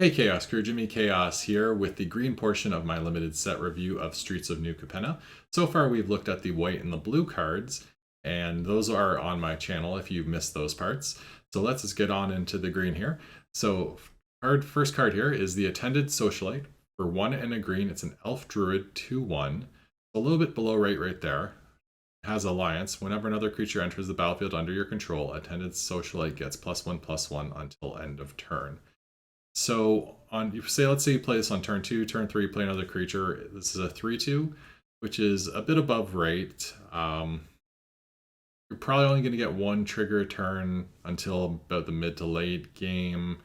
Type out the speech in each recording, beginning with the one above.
Hey Chaos Crew, Jimmy Chaos here with the green portion of my limited set review of Streets of New Capenna. So far we've looked at the white and the blue cards, and those are on my channel if you missed those parts. So let's just get on into the green here. So first card here is the Attended Socialite. For 1 and a green, it's an Elf Druid 2/1. A little bit below right there. It has Alliance. Whenever another creature enters the battlefield under your control, Attended Socialite gets +1/+1 until end of turn. So let's say you play this on turn 2, turn 3, play another creature. This is a 3/2, which is a bit above rate. You're probably only going to get one trigger a turn until about the mid to late game.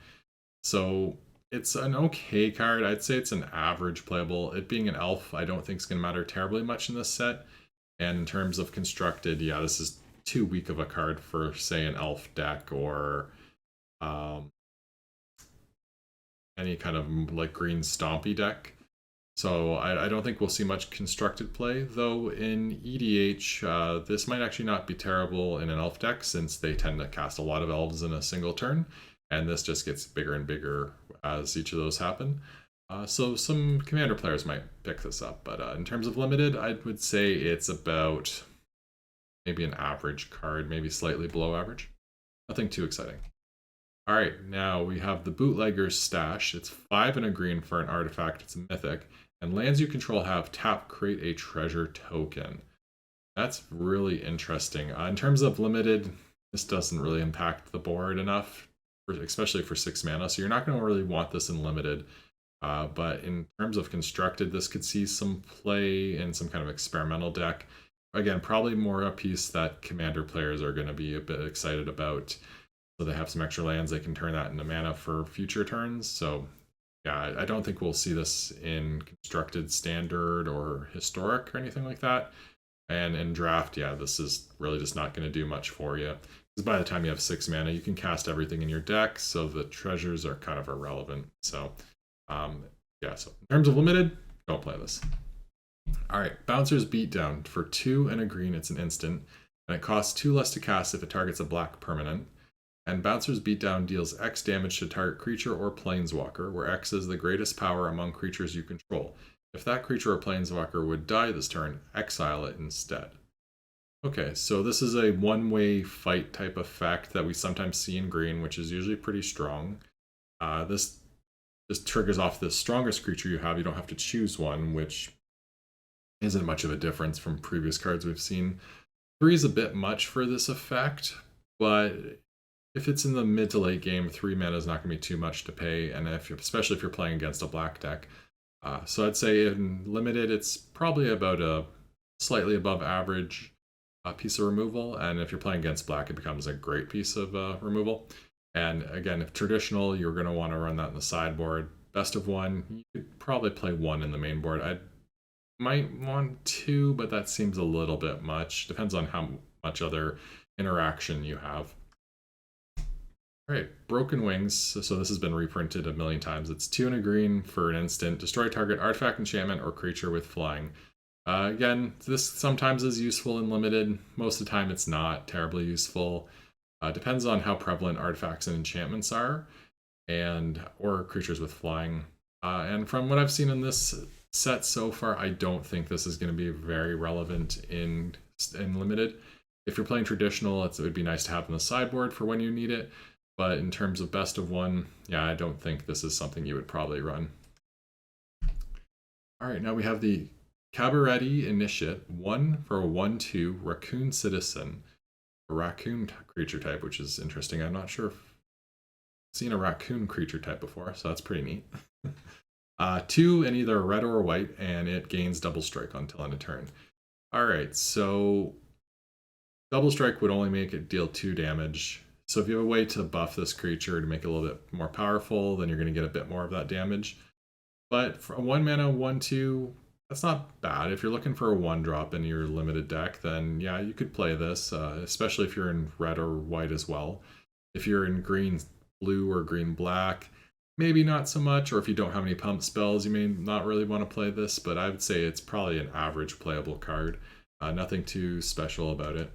So it's an okay card. I'd say it's an average playable. It being an elf, I don't think it's going to matter terribly much in this set. And in terms of constructed, yeah, this is too weak of a card for, say, an elf deck or any kind of like green stompy deck. So I don't think we'll see much constructed play, though in EDH, this might actually not be terrible in an elf deck since they tend to cast a lot of elves in a single turn, and this just gets bigger and bigger as each of those happen. So some commander players might pick this up, but in terms of limited, I would say it's about maybe an average card, maybe slightly below average. Nothing too exciting. All right, now we have the Bootleggers Stash. It's 5 and a green for an artifact. It's a mythic. And lands you control have tap, create a treasure token. That's really interesting. In terms of limited, this doesn't really impact the board enough, especially for 6 mana. So you're not going to really want this in limited. But in terms of constructed, this could see some play in some kind of experimental deck. Again, probably more a piece that commander players are going to be a bit excited about. So they have some extra lands, they can turn that into mana for future turns. So yeah, I don't think we'll see this in constructed standard or historic or anything like that. And in draft, yeah, this is really just not going to do much for you. Because by the time you have 6 mana, you can cast everything in your deck, so the treasures are kind of irrelevant. So yeah, so in terms of limited, don't play this. All right, Bouncer's Beatdown. For 2 and a green, it's an instant, and it costs 2 less to cast if it targets a black permanent. And Bouncer's Beatdown deals X damage to target creature or planeswalker, where X is the greatest power among creatures you control. If that creature or planeswalker would die this turn, exile it instead. Okay, so this is a one-way fight type effect that we sometimes see in green, which is usually pretty strong. This triggers off the strongest creature you have. You don't have to choose one, which isn't much of a difference from previous cards we've seen. 3 is a bit much for this effect, but if it's in the mid to late game, 3 mana is not going to be too much to pay, and especially if you're playing against a black deck. So I'd say in limited, it's probably about a slightly above average piece of removal, and if you're playing against black, it becomes a great piece of removal. And again, if traditional, you're going to want to run that in the sideboard. Best of 1, you could probably play 1 in the main board. I might want 2, but that seems a little bit much. Depends on how much other interaction you have. All right, Broken Wings. So this has been reprinted a million times. It's 2 and a green for an instant. Destroy target artifact, enchantment, or creature with flying. Again, this sometimes is useful in limited. Most of the time it's not terribly useful. Depends on how prevalent artifacts and enchantments are, or creatures with flying. And from what I've seen in this set so far, I don't think this is going to be very relevant in limited. If you're playing traditional, it would be nice to have in the sideboard for when you need it. But in terms of best of 1, yeah, I don't think this is something you would probably run. All right, now we have the Cabaretti Initiate, 1 for a 1/2 Raccoon Citizen, a raccoon creature type, which is interesting. I'm not sure if I've seen a raccoon creature type before, so that's pretty neat. 2 in either red or white, and it gains double strike until end of turn. All right, so double strike would only make it deal 2 damage. So if you have a way to buff this creature to make it a little bit more powerful, then you're going to get a bit more of that damage. But for a 1 mana 1/2, that's not bad. If you're looking for a 1-drop in your limited deck, then yeah, you could play this, especially if you're in red or white as well. If you're in green blue or green black, maybe not so much, or if you don't have any pump spells, you may not really want to play this, but I would say it's probably an average playable card. Nothing too special about it.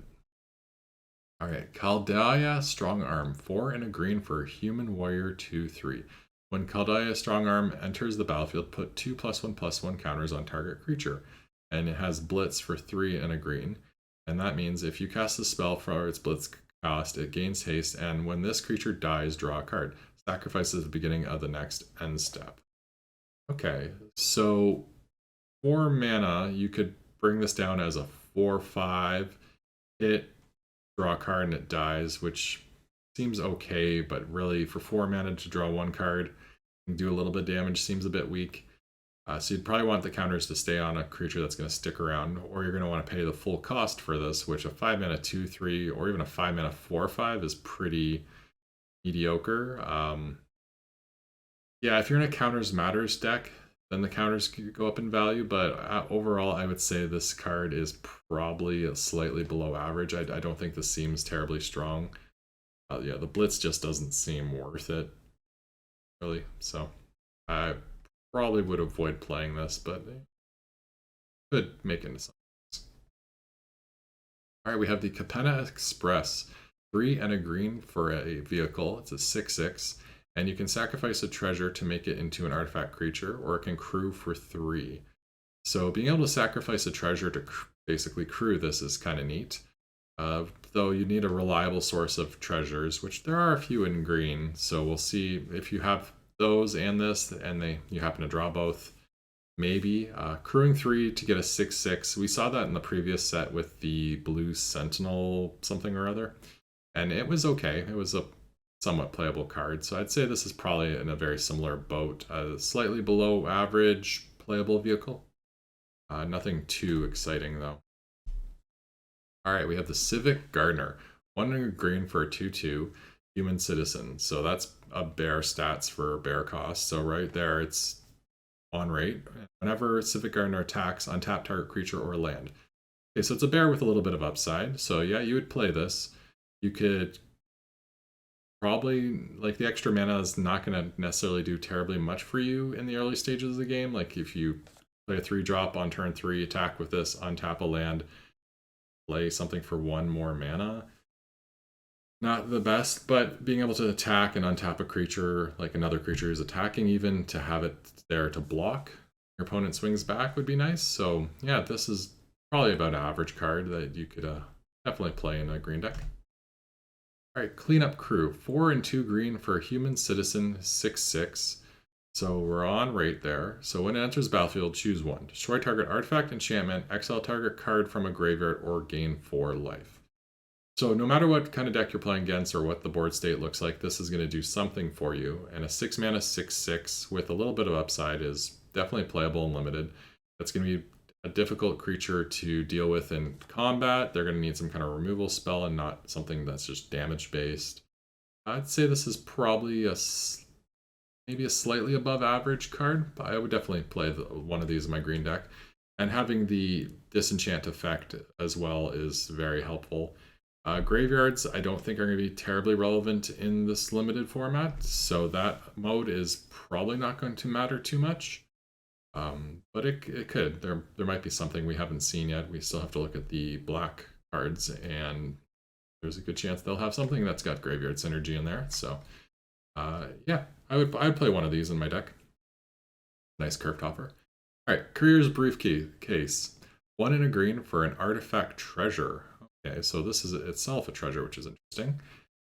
All right, Caldaya Strong Arm, 4 and a green for Human Warrior 2/3. When Caldaya Strongarm enters the battlefield, put 2+1/+1 counters on target creature. And it has Blitz for 3 and a green. And that means if you cast the spell for its Blitz cost, it gains haste, and when this creature dies, draw a card. Sacrifice at the beginning of the next end step. Okay, so 4 mana, you could bring this down as a 4/5, hit, draw a card, and it dies, which seems okay, but really for 4 mana to draw 1 card and do a little bit of damage seems a bit weak. So you'd probably want the counters to stay on a creature that's going to stick around, or you're going to want to pay the full cost for this, which a 5 mana 2/3 or even a 5 mana 4/5 is pretty mediocre. Yeah, if you're in a counters matters deck, then the counters could go up in value, but overall I would say this card is probably slightly below average. I don't think this seems terribly strong. Yeah, the Blitz just doesn't seem worth it, really. So I probably would avoid playing this, but could make it into something. Alright, we have the Capenna Express. 3 and a green for a vehicle. It's a 6/6. And you can sacrifice a treasure to make it into an artifact creature, or it can crew for 3. So being able to sacrifice a treasure to basically crew this is kind of neat. Though you need a reliable source of treasures, which there are a few in green. So we'll see if you have those and this, and you happen to draw both. Maybe. Crewing 3 to get a 6/6. We saw that in the previous set with the blue sentinel something or other. And it was okay. It was a somewhat playable card. So I'd say this is probably in a very similar boat. Slightly below average playable vehicle. Nothing too exciting though. Alright, we have the Civic Gardener. 1 and a green for a 2/2 human citizen. So that's a bear stats for bear cost. So right there it's on rate. Whenever Civic Gardener attacks, untap target creature or land. Okay, so it's a bear with a little bit of upside. So yeah, you would play this. You could probably, like, the extra mana is not going to necessarily do terribly much for you in the early stages of the game. Like if you play a 3-drop on turn 3, attack with this, untap a land, play something for 1 more mana. Not the best, but being able to attack and untap a creature, like another creature is attacking, even to have it there to block your opponent swings back would be nice. So yeah, this is probably about an average card that you could definitely play in a green deck. Alright, Cleanup Crew. 4 and 2 green for a human citizen, 6/6. So we're on rate there. So when it enters battlefield, choose 1. Destroy target artifact, enchantment, exile target card from a graveyard, or gain 4 life. So no matter what kind of deck you're playing against or what the board state looks like, this is going to do something for you. And a 6 mana 6/6 with a little bit of upside is definitely playable and limited. That's going to be a difficult creature to deal with in combat. They're going to need some kind of removal spell and not something that's just damage based. I'd say this is probably maybe a slightly above average card, but I would definitely play one of these in my green deck. And having the disenchant effect as well is very helpful. Graveyards, I don't think are going to be terribly relevant in this limited format, so that mode is probably not going to matter too much. But it could. There might be something we haven't seen yet. We still have to look at the black cards, and there's a good chance they'll have something that's got graveyard synergy in there. So, yeah, I would play one of these in my deck. Nice curve topper. All right, Career's Briefcase. 1 and a green for an artifact treasure. Okay, so this is itself a treasure, which is interesting.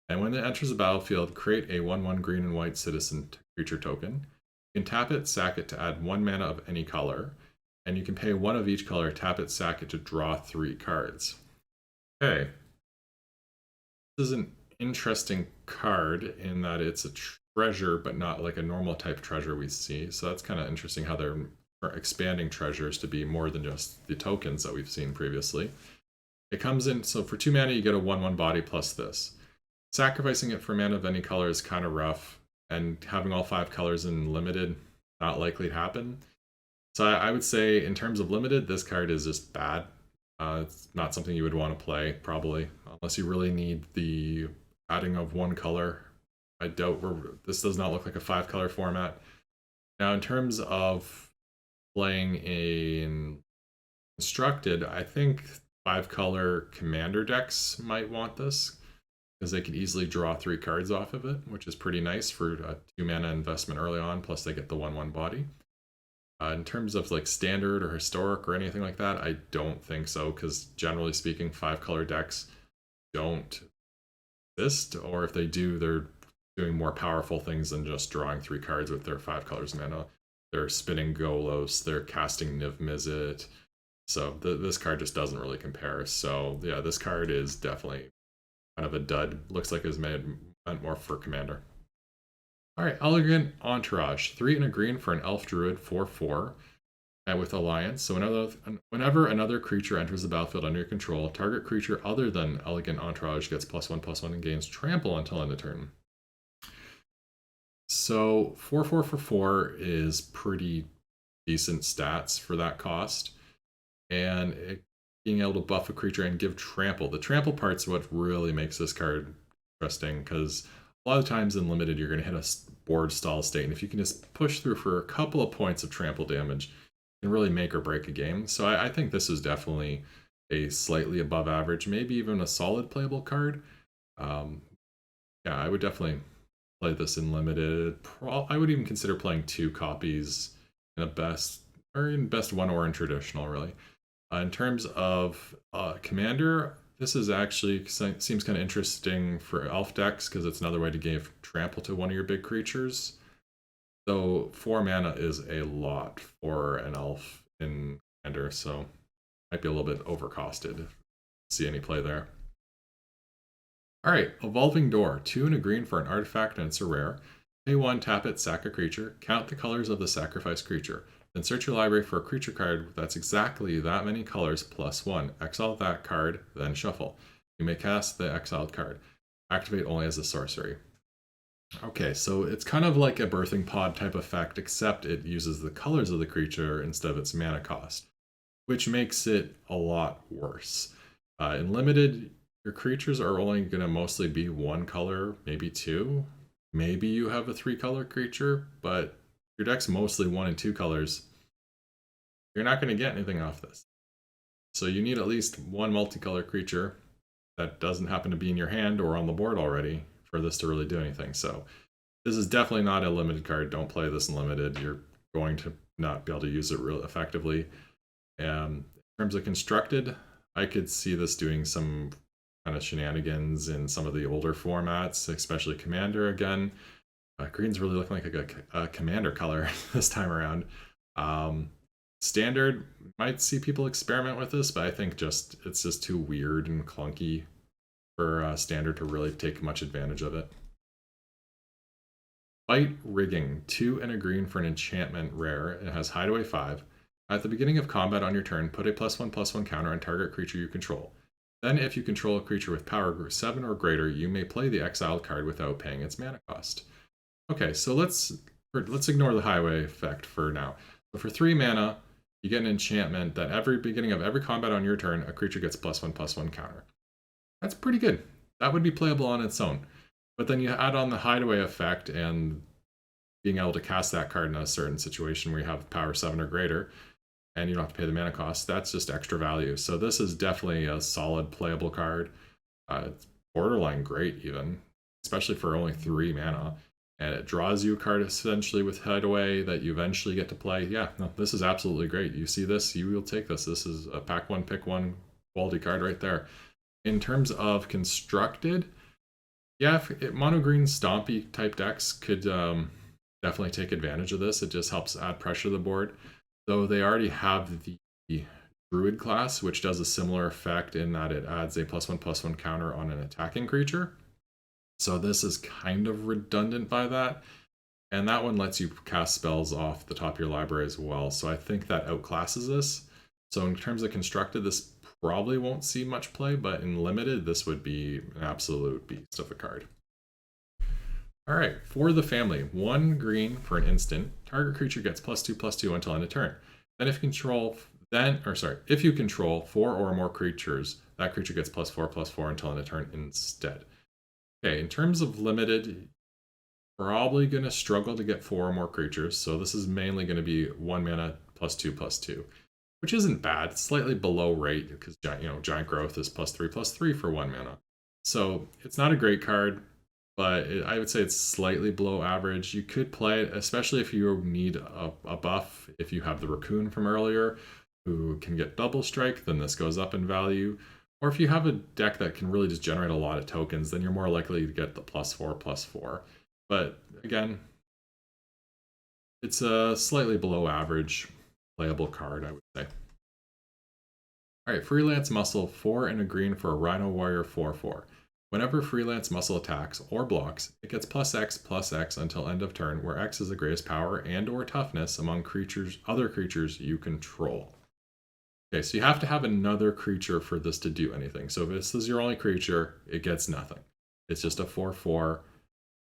And when it enters the battlefield, create a 1/1 green and white citizen creature token. You can tap it, sack it to add 1 mana of any color. And you can pay 1 of each color, tap it, sack it to draw 3 cards. Okay. This is an interesting card in that it's a treasure, but not like a normal type treasure we see. So that's kind of interesting how they're expanding treasures to be more than just the tokens that we've seen previously. It comes in, so for 2 mana, you get a 1/1 body plus this. Sacrificing it for mana of any color is kind of rough, and having all 5 colors in limited, not likely to happen. So I would say, in terms of limited, this card is just bad. It's not something you would want to play, probably, unless you really need the adding of 1 color. I doubt this does not look like a 5-color format. Now, in terms of playing in Constructed, I think 5-color commander decks might want this. because they can easily draw 3 cards off of it, which is pretty nice for a 2 mana investment early on, plus they get the 1/1 body. In terms of like standard or historic or anything like that, I don't think so, because generally speaking, 5-color decks don't exist, or if they do, they're doing more powerful things than just drawing 3 cards with their 5 colors mana. They're spinning Golos, they're casting Niv Mizzet, so this card just doesn't really compare. So yeah, this card is definitely kind of a dud. Looks like it's meant more for Commander. Alright, Elegant Entourage. 3 and a green for an Elf Druid 4/4. And with Alliance, so whenever another creature enters the battlefield under your control, target creature other than Elegant Entourage gets +1/+1 and gains trample until end of turn. So 4/4 for 4 is pretty decent stats for that cost. And being able to buff a creature and give trample. The trample part's what really makes this card interesting, because a lot of times in limited you're going to hit a board stall state, and if you can just push through for a couple of points of trample damage, it can really make or break a game. So I think this is definitely a slightly above average, maybe even a solid playable card. Yeah, I would definitely play this in limited. I would even consider playing 2 copies in a best, or in best 1 or in traditional, really. In terms of Commander, this is actually seems kind of interesting for elf decks, because it's another way to give trample to one of your big creatures. Though 4 mana is a lot for an elf in Commander, so might be a little bit overcosted. See any play there. Alright, Evolving Door. 2 and a green for an artifact, and it's a rare. Pay 1, tap it, sack a creature. Count the colors of the sacrificed creature. Then search your library for a creature card that's exactly that many colors +1. Exile that card, then shuffle. You may cast the exiled card. Activate only as a sorcery. Okay, so it's kind of like a birthing pod type effect, except it uses the colors of the creature instead of its mana cost, which makes it a lot worse. In limited, your creatures are only going to mostly be 1 color, maybe 2. Maybe you have a 3-color creature, but your deck's mostly 1 and 2 colors. You're not going to get anything off this. So you need at least 1 multicolor creature that doesn't happen to be in your hand or on the board already for this to really do anything. So this is definitely not a limited card. Don't play this in limited. You're going to not be able to use it real effectively. In terms of constructed, I could see this doing some kind of shenanigans in some of the older formats, especially Commander again. Green's really looking like a Commander color this time around. Standard, might see people experiment with this, but I think it's just too weird and clunky for Standard to really take much advantage of it. Fight Rigging. 2 and a green for an enchantment rare. It has Hideaway 5. At the beginning of combat on your turn, put a +1/+1 counter on target creature you control. Then if you control a creature with power 7 or greater, you may play the exiled card without paying its mana cost. Okay, so let's ignore the highway effect for now. So for 3 mana, you get an enchantment that every beginning of every combat on your turn, a creature gets +1/+1 counter. That's pretty good. That would be playable on its own. But then you add on the hideaway effect and being able to cast that card in a certain situation where you have power 7 or greater, and you don't have to pay the mana cost. That's just extra value. So this is definitely a solid playable card. It's borderline great even, especially for only 3 mana. And it draws you a card essentially with Hideaway that you eventually get to play. Yeah, no, this is absolutely great. You see this, you will take this. This is a pack 1, pick 1 quality card right there. In terms of constructed, yeah, mono green stompy type decks could definitely take advantage of this. It just helps add pressure to the board. Though they already have the Druid class, which does a similar effect in that it adds a +1/+1 counter on an attacking creature. So this is kind of redundant by that. And that one lets you cast spells off the top of your library as well. So I think that outclasses this. So in terms of constructed, this probably won't see much play, but in limited, this would be an absolute beast of a card. All right, for the family, 1 green for an instant. Target creature gets +2/+2 until end of turn. Then if you control 4 or more creatures, that creature gets +4/+4 until end of turn instead. Okay, in terms of limited, probably going to struggle to get 4 or more creatures. So this is mainly going to be 1 mana +2/+2, which isn't bad. It's slightly below rate because giant growth is +3/+3 for 1 mana. So it's not a great card, but I would say it's slightly below average. You could play it, especially if you need a buff. If you have the Raccoon from earlier, who can get double strike, then this goes up in value. Or if you have a deck that can really just generate a lot of tokens, then you're more likely to get the +4/+4. But again, it's a slightly below average playable card, I would say. All right, Freelance Muscle, 4 and a green for a Rhino Warrior 4/4. Whenever Freelance Muscle attacks or blocks, it gets +X/+X until end of turn, where X is the greatest power and or toughness among other creatures you control. Okay, so you have to have another creature for this to do anything. So if this is your only creature, it gets nothing. It's just a 4/4,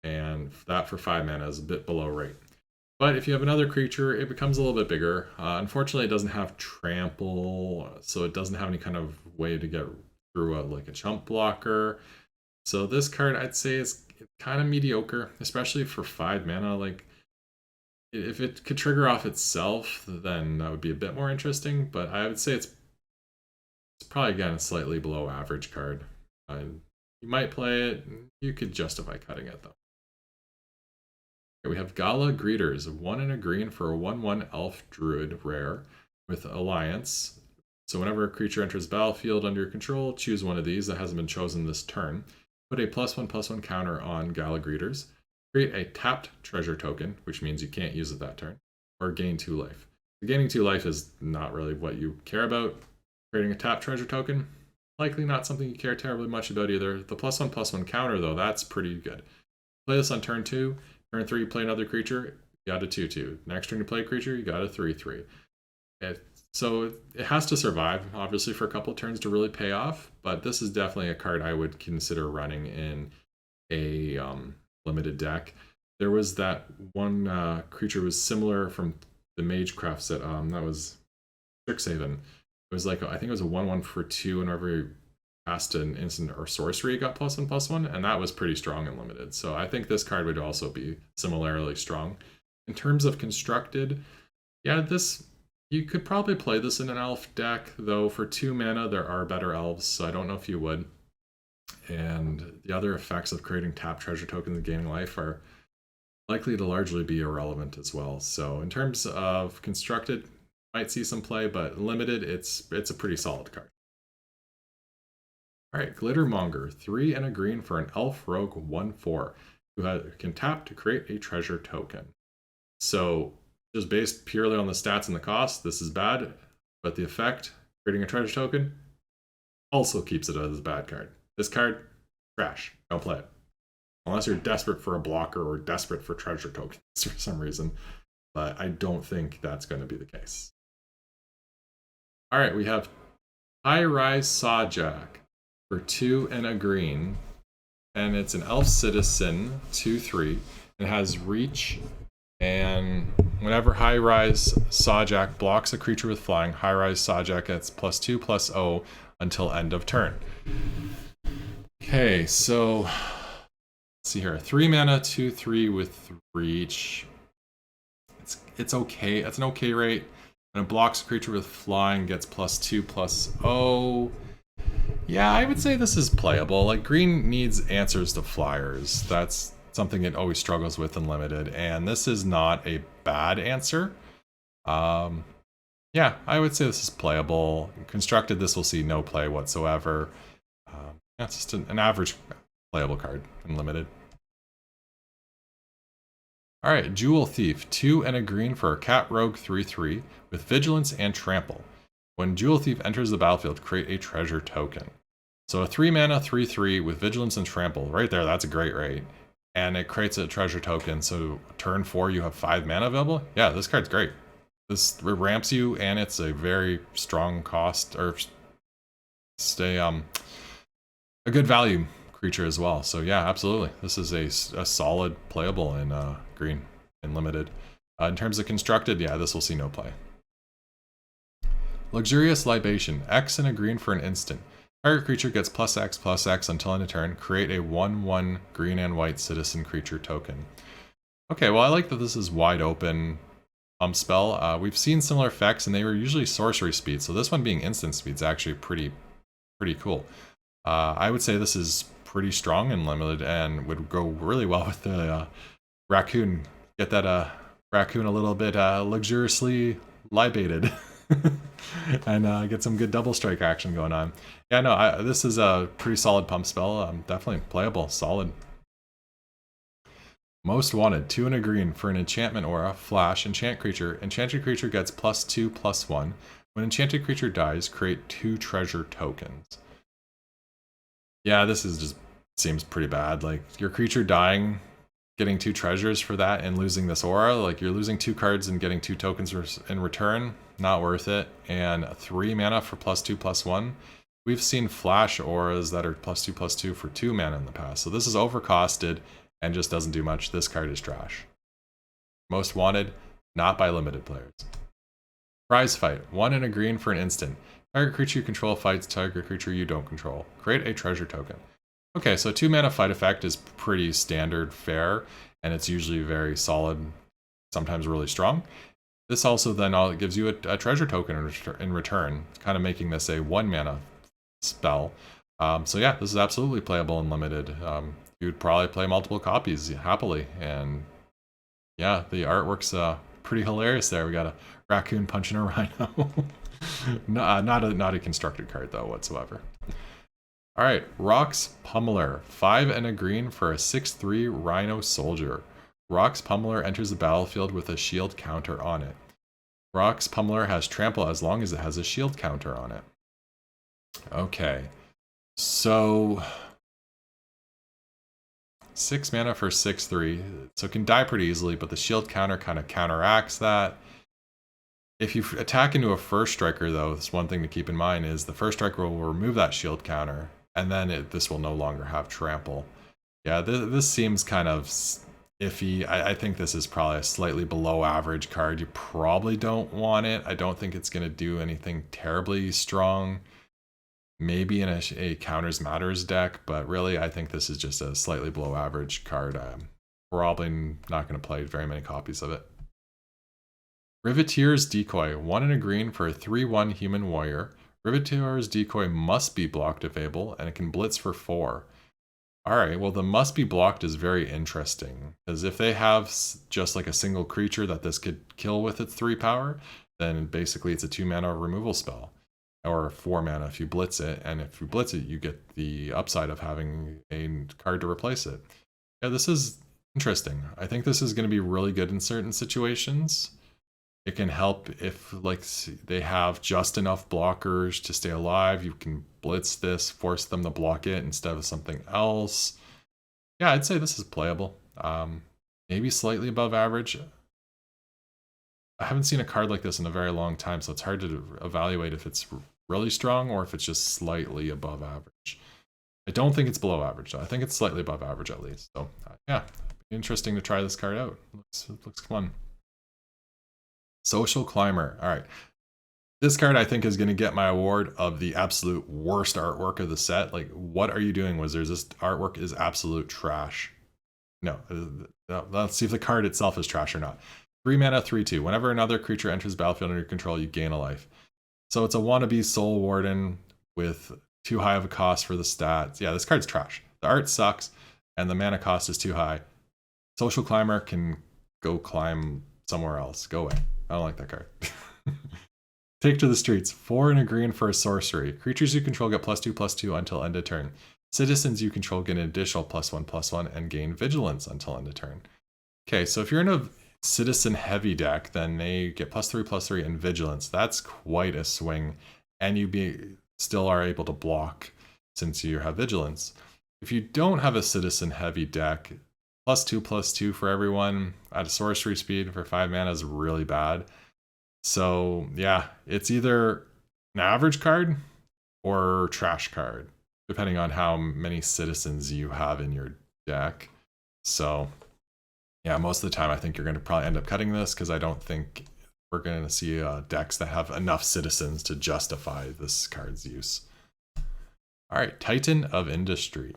and that for 5 mana is a bit below rate. But if you have another creature, it becomes a little bit bigger. Unfortunately, it doesn't have trample, so it doesn't have any kind of way to get through like a chump blocker. So this card, I'd say, is kind of mediocre, especially for 5 mana. Like, if it could trigger off itself, then that would be a bit more interesting. But I would say it's probably, again, a slightly below average card. You might play it. You could justify cutting it, though. We have Gala Greeters, 1 and a green for a 1/1 elf druid rare with Alliance. So whenever a creature enters the battlefield under your control, choose one of these that hasn't been chosen this turn. Put a +1/+1 counter on Gala Greeters. Create a tapped treasure token, which means you can't use it that turn, or gain 2 life. The gaining 2 life is not really what you care about. Creating a tapped treasure token, likely not something you care terribly much about either. The +1/+1 counter, though, that's pretty good. Play this on turn 2. Turn 3, you play another creature, you got a 2/2. Next turn you play a creature, you got a 3/3. So it has to survive, obviously, for a couple turns to really pay off, but this is definitely a card I would consider running in a limited deck. There was that one creature was similar from the Magecraft set, that was Strixhaven. It was like, I think it was a 1/1 for 2, and whenever you cast an instant or sorcery, it got +1/+1, and that was pretty strong and limited. So I think this card would also be similarly strong. In terms of constructed, yeah, you could probably play this in an elf deck, though for 2 mana there are better elves, so I don't know if you would. And the other effects of creating tap treasure tokens and gaining life are likely to largely be irrelevant as well. So in terms of constructed, might see some play, but limited, it's a pretty solid card. All right, Glitter Monger, 3 and a green for an elf rogue 1/4 who can tap to create a treasure token. So just based purely on the stats and the cost, this is bad, but the effect, creating a treasure token, also keeps it as a bad card. This card, trash. Don't play it. Unless you're desperate for a blocker or desperate for treasure tokens for some reason. But I don't think that's going to be the case. All right, we have High Rise Sawjack for 2 and a green. And it's an elf citizen, 2/3. It has reach. And whenever High Rise Sawjack blocks a creature with flying, High Rise Sawjack gets +2/+0 until end of turn. Okay, so let's see here. 3 mana, 2/3 with reach. It's okay. It's an okay rate. When it blocks a creature with flying, gets +2/+0. Yeah, I would say this is playable. Like, green needs answers to flyers. That's something it always struggles with in limited, and this is not a bad answer. Yeah, I would say this is playable. Constructed, this will see no play whatsoever. Yeah, it's just an average playable card in limited. All right, Jewel Thief, 2 and a green for a cat rogue 3/3 with vigilance and trample. When Jewel Thief enters the battlefield, create a treasure token. So a 3 mana 3/3 with vigilance and trample, right there, that's a great rate. And it creates a treasure token, so turn 4 you have 5 mana available. Yeah, this card's great. This ramps you, and it's a very strong cost, or stay a good value creature as well. So yeah, absolutely, this is a solid playable in green and limited. In terms of constructed, yeah, this will see no play. Luxurious Libation, X and a green for an instant. Target creature gets +X/+X until end of turn. Create a 1/1 green and white citizen creature token. Okay, well, I like that this is wide open pump spell. We've seen similar effects, and they were usually sorcery speed, so this one being instant speed is actually pretty cool. I would say this is pretty strong and limited and would go really well with the raccoon. Get that raccoon a little bit luxuriously libated and get some good double strike action going on. Yeah, no, this is a pretty solid pump spell. Definitely playable, solid. Most wanted, 2 and a green for an enchantment aura, flash, enchant creature. Enchanted creature gets +2/+1. When enchanted creature dies, create 2 treasure tokens. Yeah, this is just seems pretty bad. Like, your creature dying, getting 2 treasures for that, and losing this aura, like, you're losing 2 cards and getting 2 tokens in return. Not worth it. And 3 mana for +2/+1. We've seen flash auras that are +2/+2 for 2 mana in the past. So this is overcosted and just doesn't do much. This card is trash. Most wanted, not by limited players. Prize fight, 1 and a green for an instant. Target creature you control fights target creature you don't control. Create a treasure token. Okay, so 2 mana fight effect is pretty standard fare, and it's usually very solid, sometimes really strong. This also then gives you a treasure token in return, kind of making this a 1 mana spell. So yeah, this is absolutely playable and limited. You'd probably play multiple copies happily, and yeah, the artwork's pretty hilarious there. We got a raccoon punching a rhino. Not a constructed card though whatsoever. All right, Rox Pummeler, 5 and a green for a 6/3 rhino soldier. Rox Pummeler enters the battlefield with a shield counter on it. Rox Pummeler has trample as long as it has a shield counter on it. Okay, so 6 mana for 6/3, so it can die pretty easily, but the shield counter kind of counteracts that. If you attack into a first striker, though, this one thing to keep in mind is the first striker will remove that shield counter, and then this will no longer have trample. Yeah, this seems kind of iffy. I think this is probably a slightly below average card. You probably don't want it. I don't think it's going to do anything terribly strong. Maybe in a counters matters deck, but really I think this is just a slightly below average card. I'm probably not going to play very many copies of it. Riveteer's Decoy, 1 and a green for a 3/1 human warrior. Riveteer's Decoy must be blocked if able, and it can blitz for 4. Alright, well the must be blocked is very interesting, because if they have just like a single creature that this could kill with its 3 power, then basically it's a 2 mana removal spell. Or 4 mana if you blitz it, and if you blitz it, you get the upside of having a card to replace it. Yeah, this is interesting. I think this is going to be really good in certain situations. It can help if like they have just enough blockers to stay alive. You can blitz this, force them to block it instead of something else. Yeah, I'd say this is playable. Maybe slightly above average. I haven't seen a card like this in a very long time, so it's hard to evaluate if it's really strong or if it's just slightly above average. I don't think it's below average, though. I think it's slightly above average at least. So yeah, interesting to try this card out. It looks fun. Social Climber. All right. This card I think is going to get my award of the absolute worst artwork of the set. Like, what are you doing, Wizards? This artwork is absolute trash. No, let's see if the card itself is trash or not. 3 mana, 3/2. Whenever another creature enters battlefield under your control, you gain a life. So it's a wannabe Soul Warden with too high of a cost for the stats. Yeah, this card's trash. The art sucks, and the mana cost is too high. Social Climber can go climb somewhere else. Go away. I don't like that card. Take to the Streets. 4 and a green for a sorcery. Creatures you control get +2/+2 until end of turn. Citizens you control get an additional +1/+1 and gain vigilance until end of turn. Okay, so if you're in a citizen heavy deck, then they get +3/+3 and vigilance. That's quite a swing, and you still are able to block since you have vigilance. If you don't have a citizen heavy deck, +2/+2 for everyone at a sorcery speed for 5 mana is really bad. So yeah, it's either an average card or trash card, depending on how many citizens you have in your deck. So yeah, most of the time I think you're going to probably end up cutting this, because I don't think we're going to see decks that have enough citizens to justify this card's use. All right, Titan of Industry.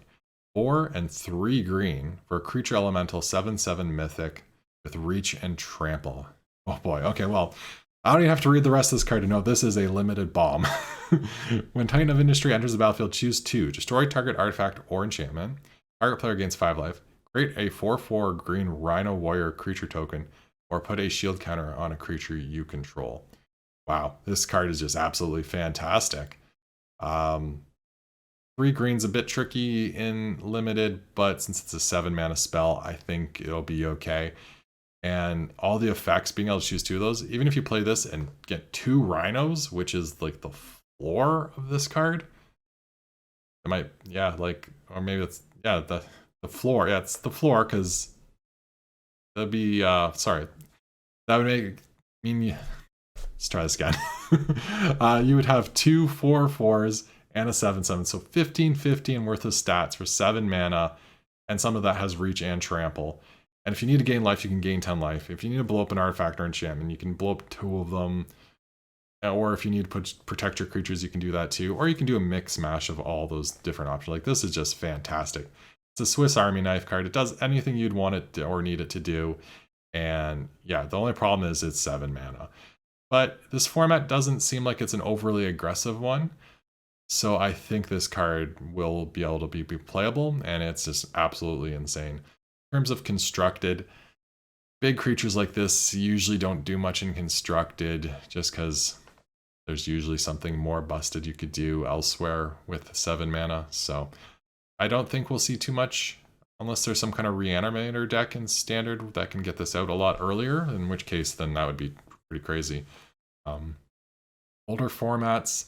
4 and 3 green for a creature elemental 7/7 mythic with reach and trample. Oh boy, okay, well, I don't even have to read the rest of this card to know this is a limited bomb. When Titan of Industry enters the battlefield, choose 2. Destroy target artifact or enchantment. Target player gains 5 life. Create a 4/4 green Rhino Warrior creature token, or put a shield counter on a creature you control. Wow, this card is just absolutely fantastic. 3 green's a bit tricky in limited, but since it's a 7 mana spell, I think it'll be okay. And all the effects, being able to choose 2 of those, even if you play this and get 2 rhinos, which is like the floor of this card, it might, yeah, like, or maybe it's, yeah, the floor. Yeah, it's the floor, because that'd be, sorry, that would mean, let's try this again. You would have 2 4/4s and a 7/7, so 15/15 worth of stats for 7 mana, and some of that has reach and trample. And if you need to gain life, you can gain 10 life. If you need to blow up an artifact or enchantment, you can blow up 2 of them. Or if you need to protect your creatures, you can do that too. Or you can do a mix mash of all those different options. Like, this is just fantastic. It's a Swiss Army knife card. It does anything you'd want it to, or need it to do. And yeah, the only problem is it's 7 mana. But this format doesn't seem like it's an overly aggressive one. So I think this card will be able to be playable, and it's just absolutely insane. In terms of constructed, big creatures like this usually don't do much in constructed, just because there's usually something more busted you could do elsewhere with 7 mana. So I don't think we'll see too much, unless there's some kind of reanimator deck in standard that can get this out a lot earlier, in which case then that would be pretty crazy. Older formats,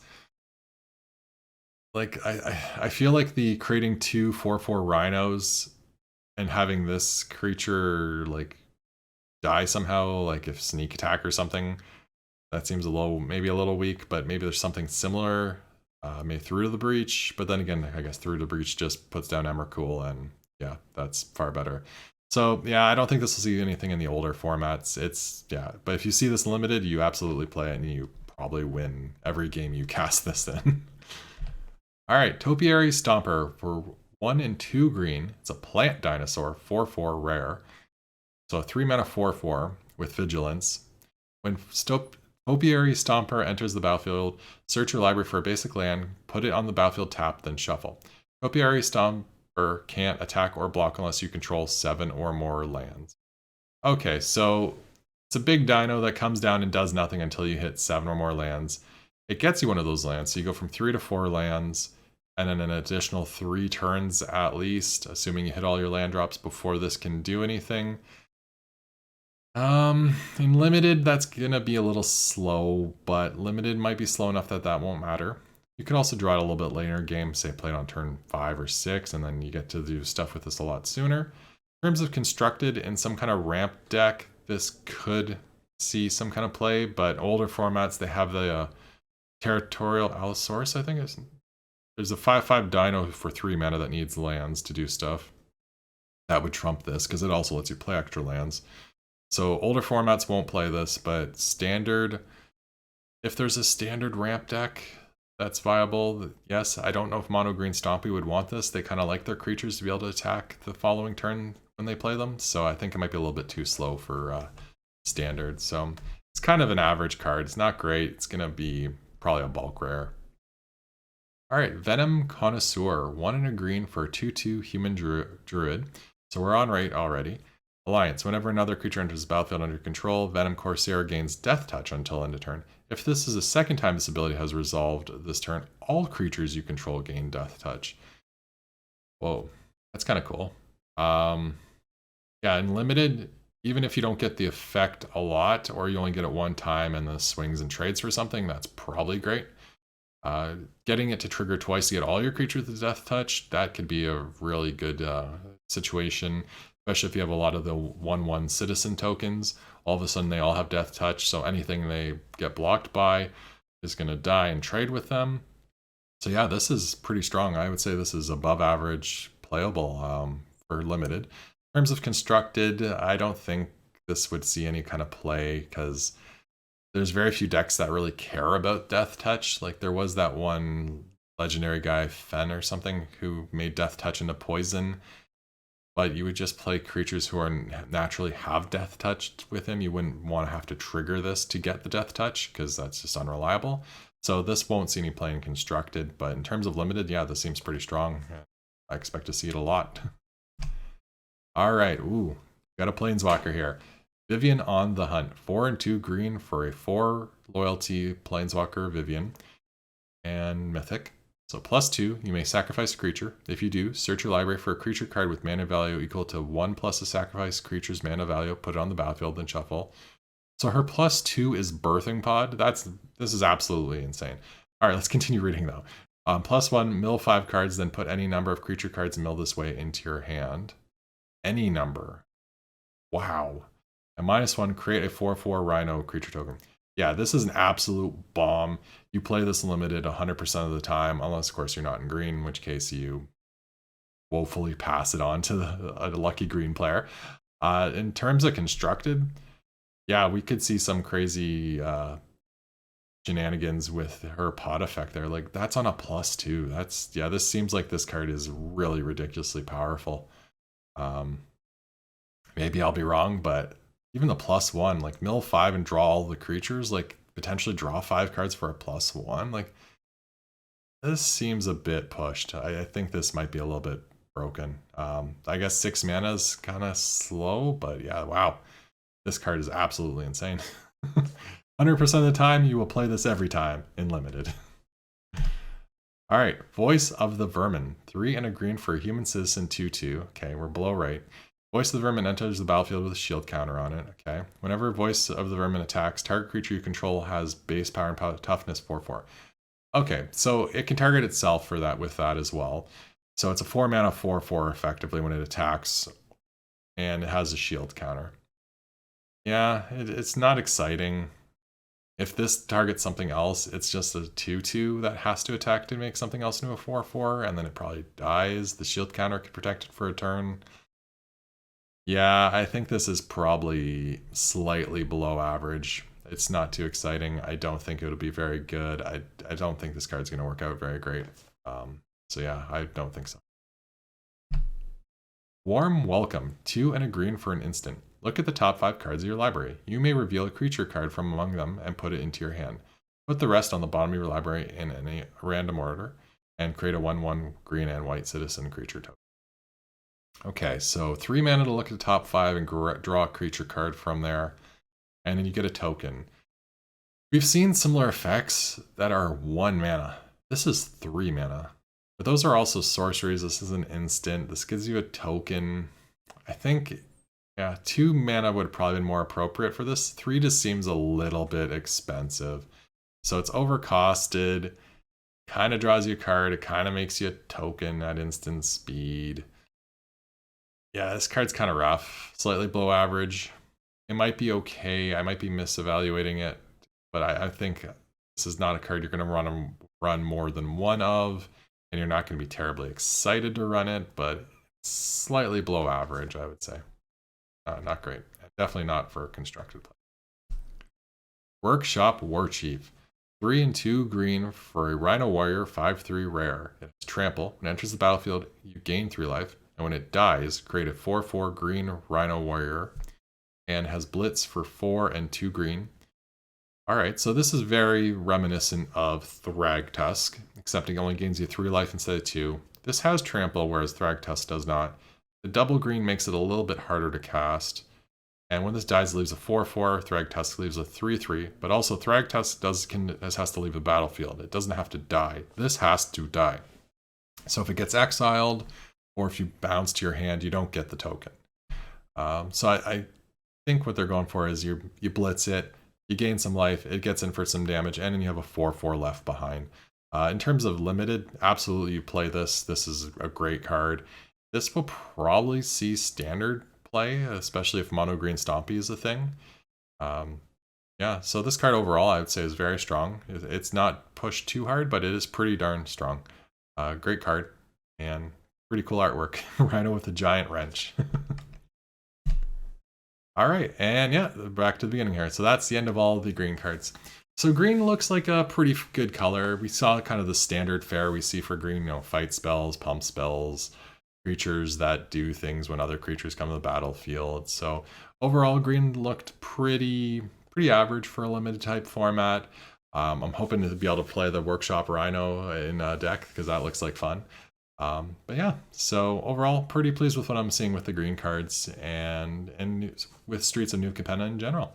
like, I feel like the creating 2 4/4 rhinos and having this creature like die somehow, like if sneak attack or something, that seems maybe a little weak, but maybe there's something similar. Maybe Through to the Breach, but then again, I guess Through to the Breach just puts down Emrakul, and yeah, that's far better. So yeah, I don't think this will see anything in the older formats. But if you see this limited, you absolutely play it, and you probably win every game you cast this in. All right, Topiary Stomper for 1 and 2 green. It's a plant dinosaur, 4/4 rare. So a 3 mana 4/4 with vigilance. When Topiary Stomper enters the battlefield, search your library for a basic land, put it on the battlefield tapped, then shuffle. Topiary Stomper can't attack or block unless you control 7 or more lands. Okay, so it's a big dino that comes down and does nothing until you hit 7 or more lands. It gets you one of those lands, so you go from 3 to 4 lands, and then an additional 3 turns at least, assuming you hit all your land drops before this can do anything. In limited, that's gonna be a little slow, but limited might be slow enough that that won't matter. You could also draw it a little bit later in game, say play it on turn 5 or 6, and then you get to do stuff with this a lot sooner. In terms of constructed, in some kind of ramp deck, this could see some kind of play, but older formats, they have the Territorial Allosaurus, I think it's. There's a 5/5 dino for 3 mana that needs lands to do stuff. That would trump this, because it also lets you play extra lands. So older formats won't play this, but standard, if there's a standard ramp deck that's viable, yes. I don't know if Mono Green Stompy would want this. They kind of like their creatures to be able to attack the following turn when they play them, so I think it might be a little bit too slow for standard. So it's kind of an average card. It's not great. It's going to be probably a bulk rare. All right, Venom Connoisseur, 1 and a green for a 2/2 human druid. So we're on rate already. Alliance, whenever another creature enters the battlefield under control, Venom Corsair gains Death Touch until end of turn. If this is the second time this ability has resolved this turn, all creatures you control gain Death Touch. Whoa, that's kind of cool. Yeah, in limited, even if you don't get the effect a lot, or you only get it one time and the swings and trades for something, that's probably great. Getting it to trigger twice to get all your creatures with Death Touch, that could be a really good situation, especially if you have a lot of the 1/1 citizen tokens. All of a sudden they all have Death Touch, so anything they get blocked by is going to die and trade with them. So yeah, this is pretty strong. I would say this is above average playable for limited. In terms of constructed, I don't think this would see any kind of play, because there's very few decks that really care about Death Touch. Like, there was that one legendary guy, Fen or something, who made Death Touch into poison. but you would just play creatures who are naturally have death touch with him. You wouldn't want to have to trigger this to get the death touch because that's just unreliable. So this won't see any play in constructed, but in terms of limited, yeah, this seems pretty strong. I expect to see it a lot. All right, ooh, got a Planeswalker here. Vivian on the Hunt. 4 and 2 green for a 4 loyalty Planeswalker Vivian. And Mythic. So +2, you may sacrifice a creature. If you do, search your library for a creature card with mana value equal to 1 plus a sacrifice creature's mana value, put it on the battlefield, then shuffle. So her +2 is Birthing Pod. This is absolutely insane. All right, let's continue reading though. +1, mill 5 cards, then put any number of creature cards mill this way into your hand. Any number. Wow. And -1, create a 4/4 Rhino creature token. Yeah, this is an absolute bomb. You play this limited 100% of the time, unless, of course, you're not in green, in which case you woefully pass it on to a lucky green player. In terms of constructed, yeah, we could see some crazy shenanigans with her pod effect there. Like, that's on a +2. This seems like this card is really ridiculously powerful. Maybe I'll be wrong, but even the +1, like mill 5 and draw all the creatures, like potentially draw 5 cards for a +1. Like, this seems a bit pushed. I think this might be a little bit broken. I guess 6 mana is kind of slow, but yeah, wow. This card is absolutely insane. 100% of the time, you will play this every time in limited. All right, Voice of the Vermin. 3 and a green for a human citizen 2/2. Okay, we're below right. Voice of the Vermin enters the battlefield with a shield counter on it. Okay. Whenever Voice of the Vermin attacks, target creature you control has base power and toughness 4/4. Okay, so it can target itself for that with that as well. So it's a 4 mana 4/4 effectively when it attacks, and it has a shield counter. Yeah, it's not exciting. If this targets something else, it's just a 2/2 that has to attack to make something else into a 4/4, and then it probably dies. The shield counter could protect it for a turn. Yeah, I think this is probably slightly below average. It's not too exciting. I don't think it'll be very good. I don't think this card's going to work out very great. So yeah, I don't think so. Warm Welcome. 2 and a green for an instant. Look at the top 5 cards of your library. You may reveal a creature card from among them and put it into your hand. Put the rest on the bottom of your library in any random order and create a 1/1 green and white citizen creature token. Okay, so 3 mana to look at the top 5 and draw a creature card from there, and then you get a token. We've seen similar effects that are 1 mana. This is 3 mana. But those are also sorceries. This is an instant. This gives you a token. I think, yeah, 2 mana would probably be more appropriate for this. 3 just seems a little bit expensive. So it's overcosted, kind of draws you a card, it kind of makes you a token at instant speed. Yeah, this card's kind of rough, slightly below average. It might be okay, I might be misevaluating it, but I think this is not a card you're going to run more than one of, and you're not going to be terribly excited to run it, but slightly below average, I would say. Not great. Definitely not for constructed play. Workshop Warchief. 3 and 2 green for a Rhino Warrior 5/3 rare. It's trample. When it enters the battlefield, you gain 3 life. And when it dies, create a 4/4 green Rhino Warrior. And has Blitz for 4 and 2 green. Alright, so this is very reminiscent of Thragtusk, except it only gains you 3 life instead of 2. This has trample, whereas Thragtusk does not. The double green makes it a little bit harder to cast. And when this dies, it leaves a 4/4. Thragtusk leaves a 3/3. But also, Thragtusk has to leave the battlefield. It doesn't have to die. This has to die. So if it gets exiled, or if you bounce to your hand, you don't get the token. So I think what they're going for is you blitz it, you gain some life, it gets in for some damage, and then you have a 4/4 left behind. In terms of limited, absolutely you play this. This is a great card. This will probably see standard play, especially if mono green Stompy is a thing. Yeah, so this card overall I would say is very strong. It's not pushed too hard, but it is pretty darn strong. Great card, and pretty cool artwork. Rhino with a giant wrench. All right, and yeah, back to the beginning here. So that's the end of all the green cards. So green looks like a pretty good color. We saw kind of the standard fare we see for green, fight spells, pump spells, creatures that do things when other creatures come to the battlefield. So overall, green looked pretty average for a limited type format. I'm hoping to be able to play the Workshop Rhino in a deck because that looks like fun. But yeah, so overall, pretty pleased with what I'm seeing with the green cards and with Streets of New Capenna in general.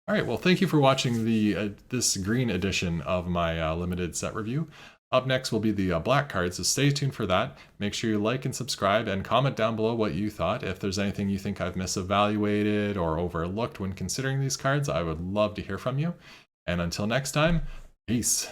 All right, well, thank you for watching the this green edition of my limited set review. Up next will be the black cards, so stay tuned for that. Make sure you like and subscribe and comment down below what you thought. If there's anything you think I've misevaluated or overlooked when considering these cards, I would love to hear from you. And until next time, peace.